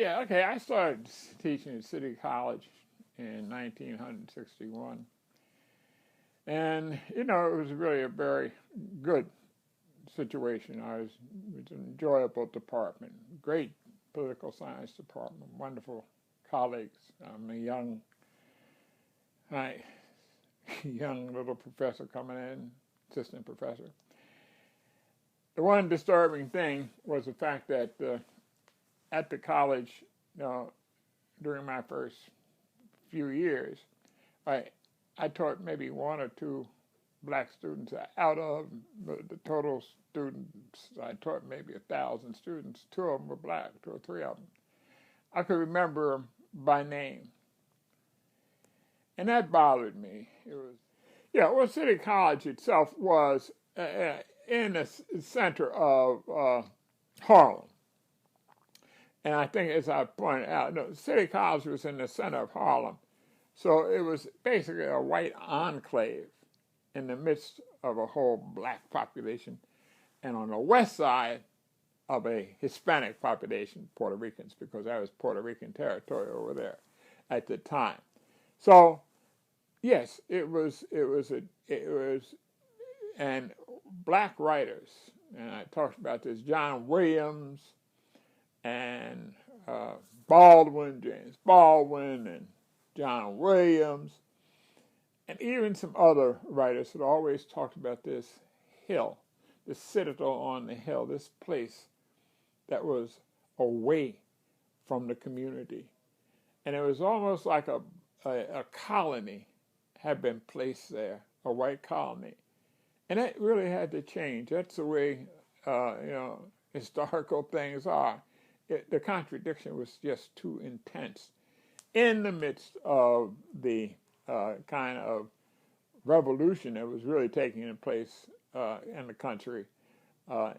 Yeah, okay. I started teaching at City College in 1961. And, it was really a very good situation. It was an enjoyable department, great political science department, wonderful colleagues. I'm a hi, young little professor coming in, assistant professor. The one disturbing thing was the fact that at the college, during my first few years, I taught maybe one or two black students out of the total students. I taught maybe 1,000 students. 2 of them were black, 2 or 3 of them. I could remember them by name, and that bothered me. City College itself was in the center of Harlem. And I think, as I pointed out, City College was in the center of Harlem. So it was basically a white enclave in the midst of a whole black population, and on the west side of a Hispanic population, Puerto Ricans, because that was Puerto Rican territory over there at the time. So, yes, it was, and black writers, and I talked about this, John Williams and James Baldwin, and John Williams, and even some other writers had always talked about this hill, this citadel on the hill, this place that was away from the community. And it was almost like a colony had been placed there, a white colony. And that really had to change. That's the way, historical things are. The contradiction was just too intense in the midst of the kind of revolution that was really taking place in the country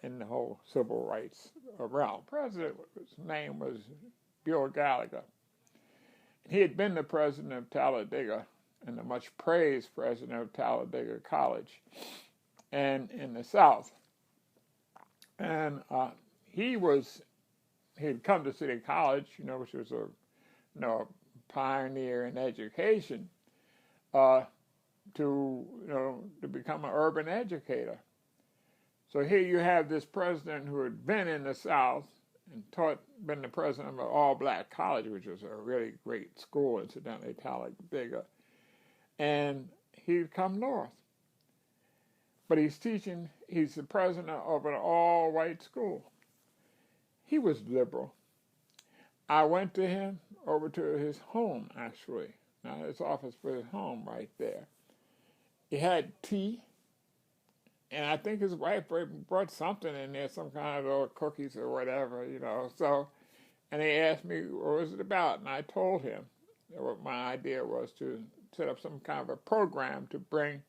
in the whole civil rights realm. President's name was Bill Gallagher. He had been the president of Talladega and the much praised president of Talladega College and in the South. And he had come to City College, which was a pioneer in education, to become an urban educator. So here you have this president who had been in the South and been the president of an all-black college, which was a really great school, incidentally, Talladega, and he'd come north. But he's the president of an all-white school. He was liberal. I went to him, over to his home, actually. Now, his office was his home right there. He had tea, and I think his wife brought something in there, some kind of little cookies or whatever, So, and he asked me, what was it about? And I told him what my idea was to set up some kind of a program to bring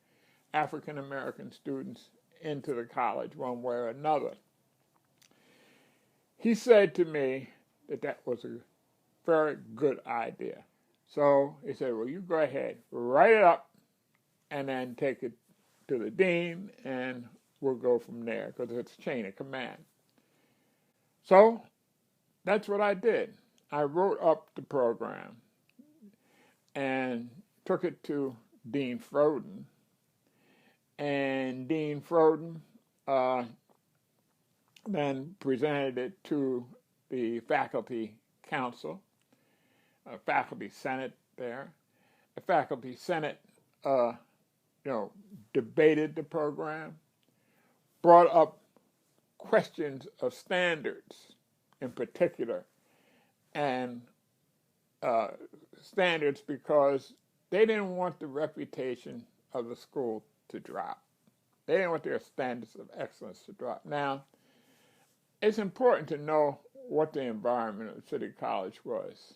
African-American students into the college one way or another. He said to me that was a very good idea. So he said, well, you go ahead, write it up, and then take it to the dean, and we'll go from there, because it's chain of command. So that's what I did. I wrote up the program and took it to Dean Froden. And Dean Froden then presented it to the faculty council, faculty senate there. The faculty senate, debated the program, brought up questions of standards in particular, and standards because they didn't want the reputation of the school to drop. They didn't want their standards of excellence to drop. Now, it's important to know what the environment of City College was.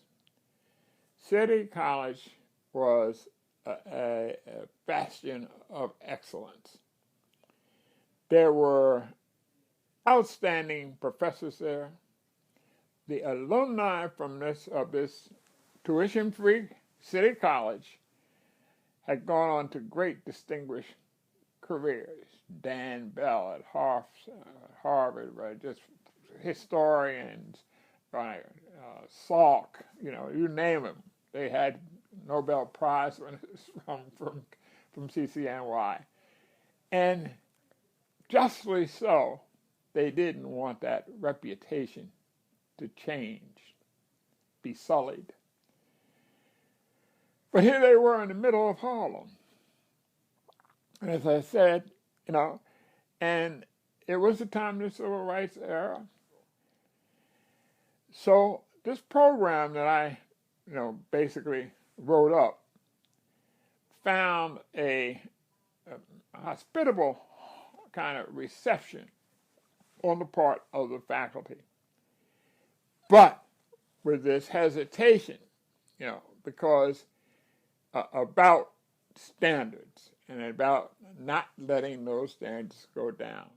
City College was a bastion of excellence. There were outstanding professors there. The alumni from this tuition-free City College had gone on to great distinguished careers. Dan Ballard, Harvard, just historians, Salk, you name them. They had Nobel Prize from CCNY. And justly so, they didn't want that reputation to change, be sullied. But here they were in the middle of Harlem. And as I said, and it was the time of the Civil Rights era. So this program that I, basically wrote up found a hospitable kind of reception on the part of the faculty. But with this hesitation, because about standards and about not letting those standards go down.